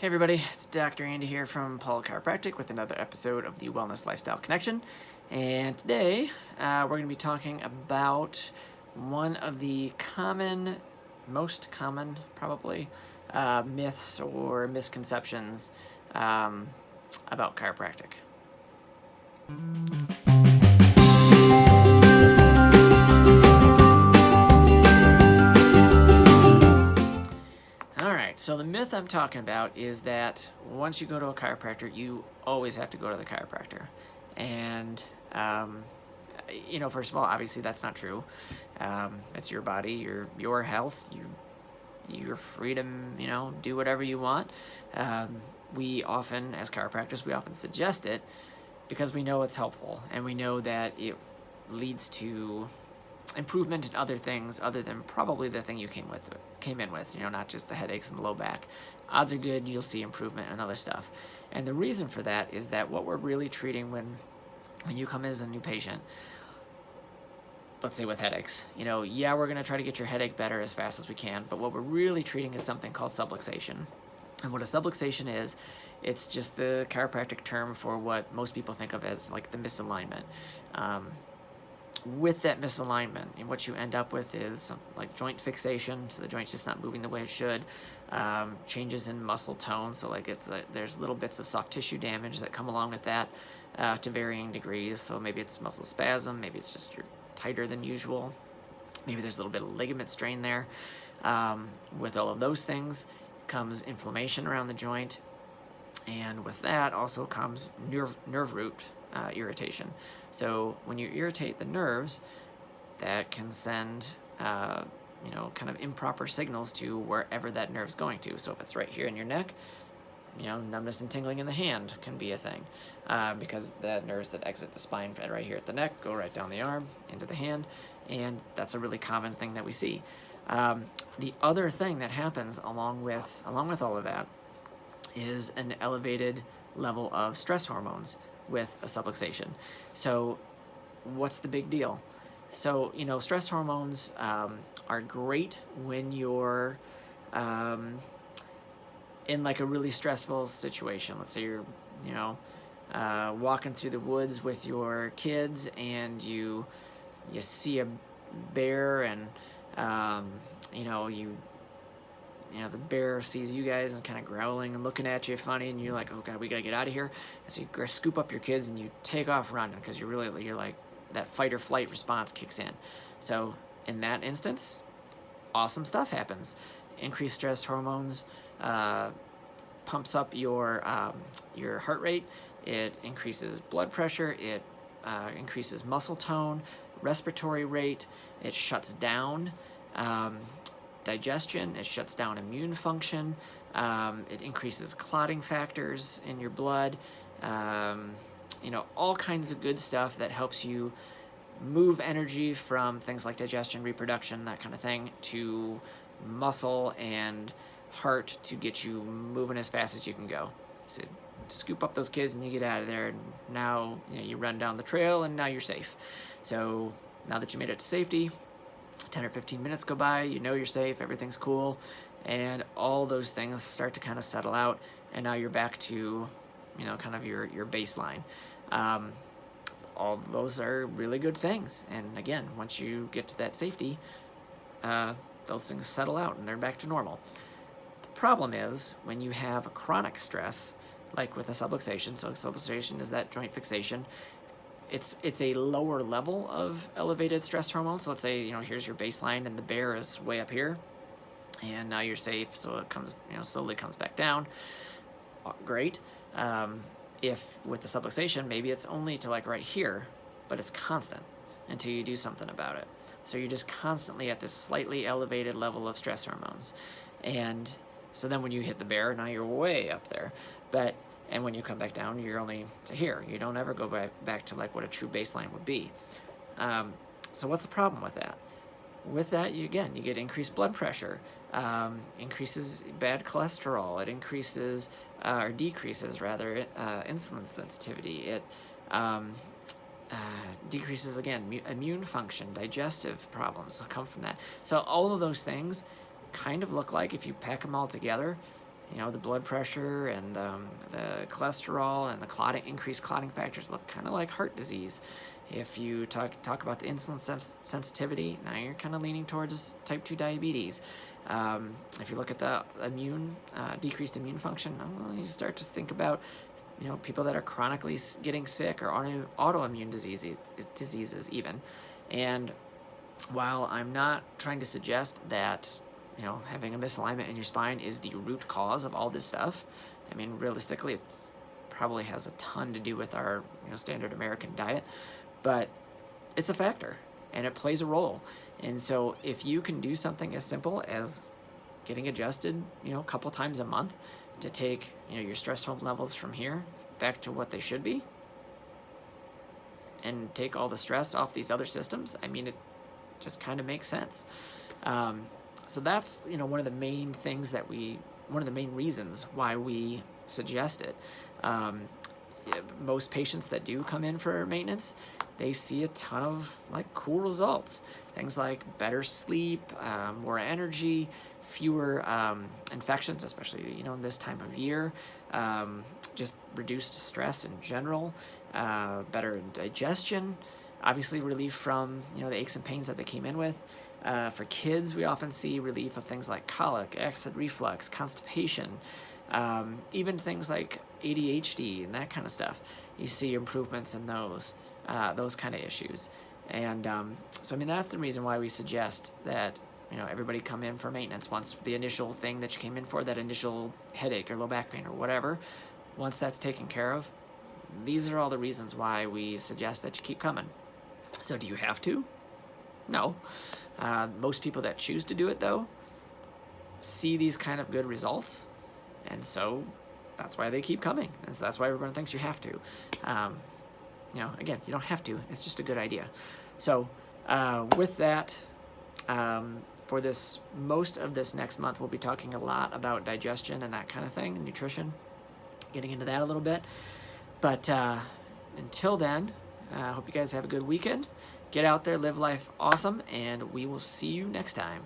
Hey everybody, it's Dr. Andy here from Paul Chiropractic with another episode of the Wellness Lifestyle Connection. And today we're going to be talking about one of the most common probably, myths or misconceptions about chiropractic. Alright, so the myth I'm talking about is that once you go to a chiropractor, you always have to go to the chiropractor. And, first of all, obviously that's not true. It's your body, your health, your freedom, do whatever you want. We often, as chiropractors, we often suggest it because we know it's helpful and we know that it leads to improvement in other things other than probably the thing you came in with, not just the headaches and the low back. Odds are good you'll see improvement in other stuff. And the reason for that is that what we're really treating when you come in as a new patient, let's say with headaches, we're going to try to get your headache better as fast as we can, but what we're really treating is something called subluxation. And what a subluxation is, it's just the chiropractic term for what most people think of as like the misalignment. With that misalignment, and what you end up with is like joint fixation, so the joint's just not moving the way it should. Changes in muscle tone, so there's little bits of soft tissue damage that come along with that to varying degrees. So maybe it's muscle spasm, maybe it's just you're tighter than usual, maybe there's a little bit of ligament strain there. With all of those things comes inflammation around the joint, and with that also comes nerve root irritation. So when you irritate the nerves, that can send kind of improper signals to wherever that nerve's going to. So if it's right here in your neck, numbness and tingling in the hand can be a thing, because the nerves that exit the spine right here at the neck go right down the arm into the hand, and that's a really common thing that we see. The other thing that happens along with all of that is an elevated level of stress hormones with a subluxation. So what's the big deal? So, stress hormones are great when you're in like a really stressful situation. Let's say you're, walking through the woods with your kids and you see a bear and, the bear sees you guys and kind of growling and looking at you funny, and you're like, oh God, we gotta get out of here. And so you scoop up your kids and you take off running because you're like, that fight or flight response kicks in. So in that instance, awesome stuff happens. Increased stress hormones pumps up your heart rate. It increases blood pressure. It increases muscle tone, respiratory rate. It shuts down digestion, it shuts down immune function, it increases clotting factors in your blood, all kinds of good stuff that helps you move energy from things like digestion, reproduction, that kind of thing, to muscle and heart to get you moving as fast as you can go. So scoop up those kids and you get out of there, and now you run down the trail and now you're safe. So now that you made it to safety, 10 or 15 minutes go by, you're safe, everything's cool, and all those things start to kind of settle out, and now you're back to, kind of your baseline. All those are really good things, and again, once you get to that safety, those things settle out and they're back to normal. The problem is when you have a chronic stress, like with a subluxation, so subluxation is that joint fixation, it's a lower level of elevated stress hormones. So let's say, here's your baseline and the bear is way up here, and now you're safe, so it comes, slowly comes back down. Great. If with the subluxation, maybe it's only to like right here, but it's constant until you do something about it. So you're just constantly at this slightly elevated level of stress hormones. And so then when you hit the bear, now you're way up there. And when you come back down, you're only to here. You don't ever go back to like what a true baseline would be. So what's the problem with that? With that, you get increased blood pressure, increases bad cholesterol. It increases or decreases rather insulin sensitivity. It decreases again immune function, digestive problems will come from that. So all of those things kind of look like, if you pack them all together, the blood pressure and the cholesterol and the increased clotting factors look kind of like heart disease. If you talk about the insulin sensitivity, now you're kind of leaning towards type 2 diabetes. If you look at the decreased immune function, well, you start to think about people that are chronically getting sick or autoimmune diseases even. And while I'm not trying to suggest that having a misalignment in your spine is the root cause of all this stuff, I mean, realistically, it probably has a ton to do with our standard American diet, but it's a factor and it plays a role. And so if you can do something as simple as getting adjusted a couple times a month to take your stress hormone levels from here back to what they should be and take all the stress off these other systems, I mean, it just kind of makes sense. So that's one of the main reasons why we suggest it. Most patients that do come in for maintenance, they see a ton of cool results. Things like better sleep, more energy, fewer infections, especially in this time of year, just reduced stress in general, better digestion, obviously relief from the aches and pains that they came in with. For kids, we often see relief of things like colic, acid reflux, constipation, even things like ADHD and that kind of stuff. You see improvements in those kind of issues. And so, I mean, that's the reason why we suggest that everybody come in for maintenance once the initial thing that you came in for, that initial headache or low back pain or whatever, once that's taken care of. These are all the reasons why we suggest that you keep coming. So do you have to? No. Most people that choose to do it, though, see these kind of good results, and so that's why they keep coming, and so that's why everyone thinks you have to. Again, you don't have to. It's just a good idea. So with that, for most of this next month, we'll be talking a lot about digestion and that kind of thing, and nutrition, getting into that a little bit. But until then, I hope you guys have a good weekend. Get out there, live life awesome, and we will see you next time.